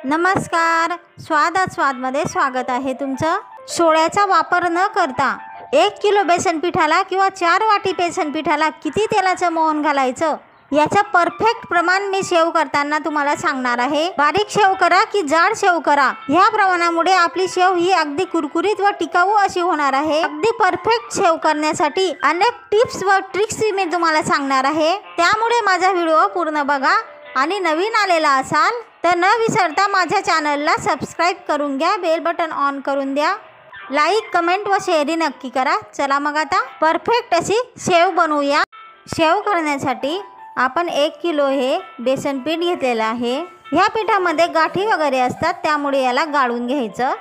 नमस्कार. स्वादमध्ये स्वागत आहे तुमचं. सोड्याचा वापर न करता 1 किलो बेसन पिठाला किंवा 4 वाटी बेसन पिठाला किती तेलाचं मोहन घालायचं याचं परफेक्ट प्रमाण मी शेव करताना तुम्हाला सांगणार आहे. बारीक शेव करा की जाड शेव करा, ह्या प्रमाणामुळे आपली शेव ही अगदी कुरकुरीत व टिकाऊ अशी होणार आहे. अगदी परफेक्ट शेव करण्यासाठी अनेक टिप्स व ट्रिक्स मी तुम्हाला सांगणार आहे. त्यामुळे माझा व्हिडिओ पूर्ण बघा आणि नवीन आलेला असाल तर न विसरता माझ्या चॅनलला सबस्क्राईब करून घ्या, बेल बटन ऑन करून द्या, लाईक कमेंट व शेअरही नक्की करा. चला मग आता परफेक्ट अशी शेव बनवूया. शेव करण्यासाठी आपण 1 किलो हे बेसन पीठ घेतलेलं आहे. ह्या पिठामध्ये गाठी वगैरे असतात, त्यामुळे याला गाळून घ्यायचं.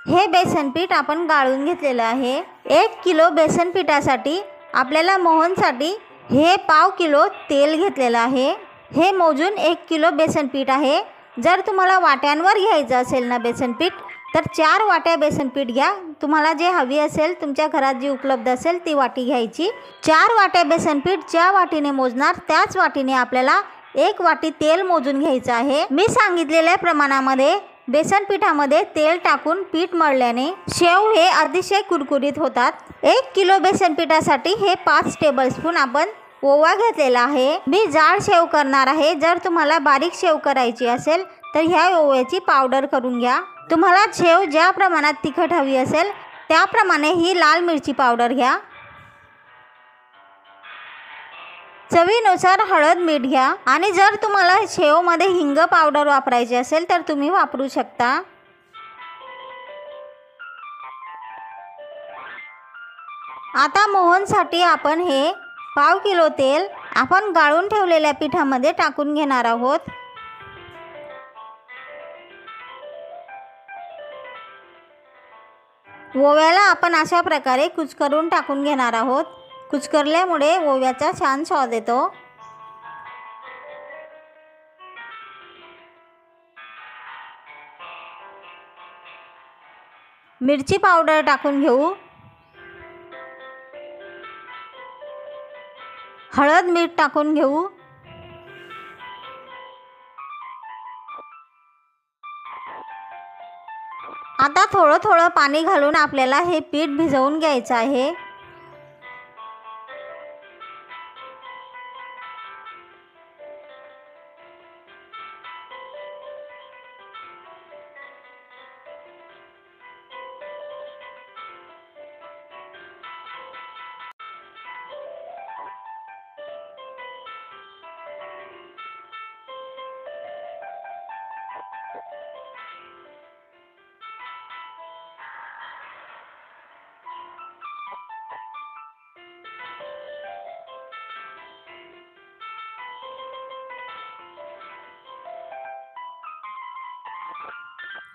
हे बेसन पीठ आपण गाळून घेतलेलं आहे. 1 किलो बेसन पिठासाठी आपल्याला मोहनसाठी हे पाव किलो तेल घेतलेलं आहे. हे मोजून 1 किलो बेसन पीठ आहे. जर तुम्हाला वाट्यांवर घ्यायचं असेल ना बेसन पीठ, तर 4 वाट्या बेसन पीठ घ्या. तुम्हाला जे हवी असेल, तुमच्या घरात जी उपलब्ध असेल ती वाटी घ्यायची. 4 वाट्या बेसन पीठ ज्या वाटीने मोजणार त्याच वाटीने आपल्याला 1 वाटी तेल मोजून घ्यायचं आहे. मी सांगितलेल्या प्रमाणामध्ये बेसन पिठामध्ये तेल टाकून पीठ मळल्याने शेव हे अतिशय कुरकुरीत होतात. 1 किलो बेसन पिठासाठी हे 5 टेबलस्पून आपण ओवा घेतलेला आहे. मी जाड शेव करणार आहे. जर तुम्हाला बारीक शेव करायची असेल तर ह्या ओव्याची पावडर करून घ्या. तुम्हाला शेव ज्या प्रमाणात तिखट हवी असेल त्याप्रमाणे ही लाल मिरची पावडर घ्या. चवीनुसार हळद मीठ घ्या. आणि जर तुम्हाला शेवमध्ये हिंग पावडर वापरायची असेल तर तुम्ही वापरू शकता. आता मोहनसाठी आपण हे पाव किलो तेल आपण गाळून ठेवलेल्या पिठामध्ये टाकून घेणार आहोत. ओव्याला आपण अशा प्रकारे कुस्करून टाकून घेणार आहोत. कुस्करल्यामुळे ओव्याचा छान स्वाद येतो. मिरची पावडर टाकून घेऊ. हळद मीठ टाकून घेऊ. आता थोडं थोडं पाणी घालून आपल्याला हे पीठ भिजवून घ्यायचं आहे.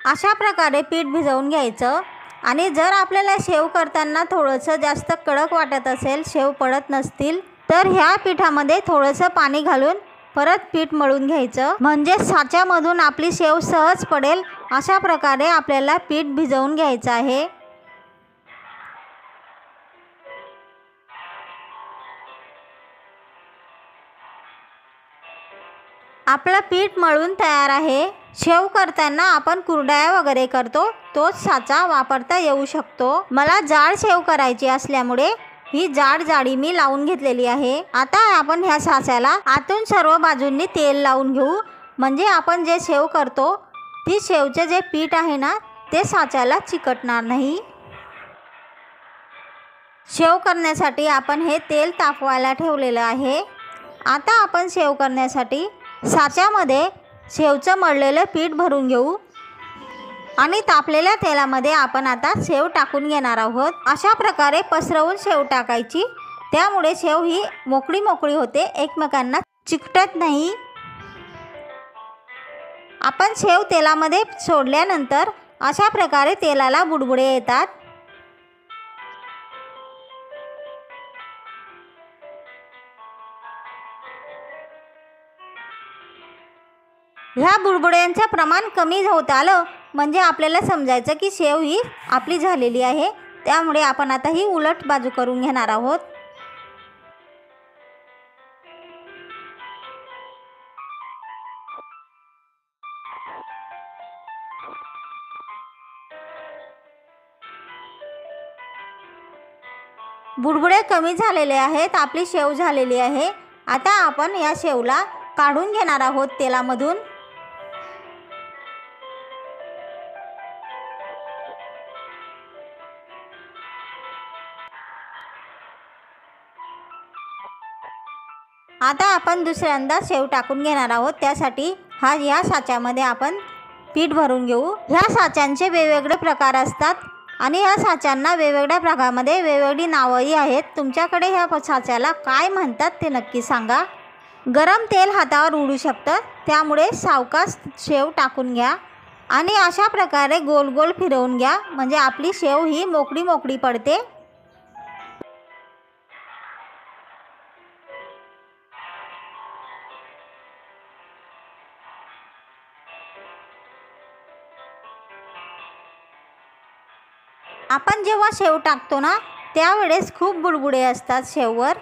अशा प्रकारे पीठ भिजवून घ्यायचं. आणि जर आपल्याला शेव करताना थोडंसं जास्त कडक वाटत असेल, शेव पडत नसतील, तर ह्या पिठामध्ये थोडंसं पाणी घालून परत पीठ मळून घ्यायचं. म्हणजे साच्यामधून आपली शेव सहज पडेल. अशा प्रकारे आपल्याला पीठ भिजवून घ्यायचं आहे. आपलं पीठ मळून तयार आहे. शेव करताना आपण कुरडया वगैरे करतो तोच साचा वापरता येऊ शकतो. मला जाड शेव करायची असल्यामुळे ही जाड जाळी मी लावून घेतलेली आहे. आता आपण ह्या साच्याला आतून सर्व बाजूंनी तेल लावून घेऊ. म्हणजे आपण जे शेव करतो ती शेवचे जे पीठ आहे ना ते साच्याला चिकटणार नाही. शेव करण्यासाठी आपण हे तेल तापवायला ठेवलेलं आहे. आता आपण शेव करण्यासाठी साच्यामध्ये शेवचं मळलेलं पीठ भरून घेऊ. आणि तापलेल्या तेलामध्ये आपण आता शेव टाकून घेणार आहोत. अशा प्रकारे पसरवून शेव टाकायची. त्यामुळे शेव ही मोकळी मोकळी होते, एकमेकांना चिकटत नाही. आपण शेव तेलामध्ये सोडल्यानंतर अशा प्रकारे तेलाला बुडबुडे येतात. ह्या बुडबुड्यांचं प्रमाण कमी होत आलं म्हणजे आपल्याला समजायचं की शेव ही आपली झालेली आहे। त्यामुळे आपण आता ही उलट बाजू करून घेणार आहोत। बुडबुडे कमी झालेले आहेत, आपली शेव झालेली आहे। आता आपण या शेवला काढून घेणार आहोत तेलामधून। आता आपण दुसऱ्यांदा शेव टाकून घेणार आहोत। त्यासाठी ह्या साच्यामध्ये आपण पीठ भरून घेऊ। ह्या साच्यांचे वेगवेगळे प्रकार असतात आणि ह्या साच्यांना वेगवेगळ्या प्रकारामध्ये वेगवेगळी नावंही आहेत। तुमच्याकडे ह्या साच्याला काय म्हणतात ते नक्की सांगा। गरम तेल हातावर उडू शकतं, त्यामुळे सावकाश शेव टाकून घ्या आणि अशा प्रकारे गोल गोल फिरवून घ्या, म्हणजे आपली शेव ही मोकळी मोकळी पडते। आपण जेव्हा शेव टाकतो ना त्यावेळेस खूप बुडबुडे असतात शेववर,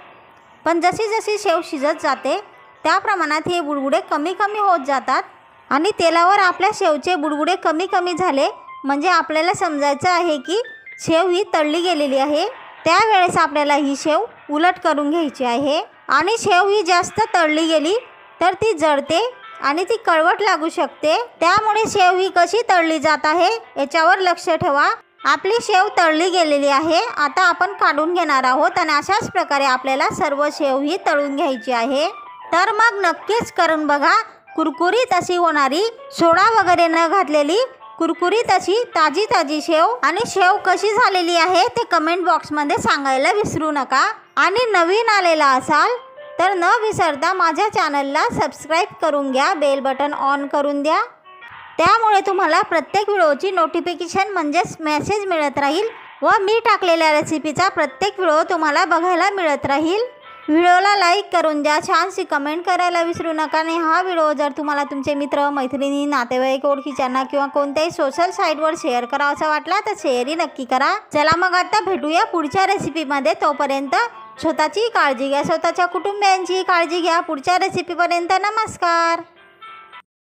पण जशी जशी शेव शिजत जाते त्या प्रमाणात हे बुडबुडे कमी कमी होत जातात आणि तेलावर आपल्या शेवचे बुडबुडे कमी कमी झाले म्हणजे आपल्याला समजायचं आहे की शेव ही तळली गेलेली आहे। त्यावेळेस आपल्याला ही शेव उलट करून घ्यायची आहे आणि शेव ही जास्त तळली गेली तर ती जळते आणि ती कळवट लागू शकते। त्यामुळे शेव ही कशी तळली जात आहे याच्यावर लक्ष ठेवा। आपली शेव तळली गेलेली आहे, आता आपण काढून घेणार आहोत आणि अशाच प्रकारे आपल्याला सर्व शेव ही तळून घ्यायची आहे। तर मग नक्कीच करून बघा, कुरकुरीत अशी होणारी, सोडा वगैरे न घातलेली कुरकुरीत अशी ताजी ताजी शेव। आणि शेव कशी झालेली आहे ते कमेंट बॉक्समध्ये सांगायला विसरू नका। आणि नवीन आलेला असाल तर न विसरता माझ्या चॅनलला सबस्क्राईब करून घ्या, बेल बटन ऑन करून द्या, त्यामुळे तुम्हाला प्रत्येक व्हिडिओची नोटिफिकेशन म्हणजेच मेसेज मिळत राहील व मी टाकलेल्या रेसिपीचा प्रत्येक व्हिडिओ तुम्हाला बघायला मिळत राहील। व्हिडिओला लाईक करून द्या, छानशी कमेंट करायला विसरू नका। आणि हा व्हिडिओ जर तुम्हाला तुमचे मित्र मैत्रिणी नातेवाईक ओळखीच्यांना किंवा कोणत्याही सोशल साईटवर शेअर करावासा वाटला तर शेअरही नक्की करा। चला मग आता भेटूया पुढच्या रेसिपीमध्ये। तोपर्यंत स्वतःची काळजी घ्या, स्वतःच्या कुटुंबियांची काळजी घ्या। पुढच्या रेसिपीपर्यंत नमस्कार।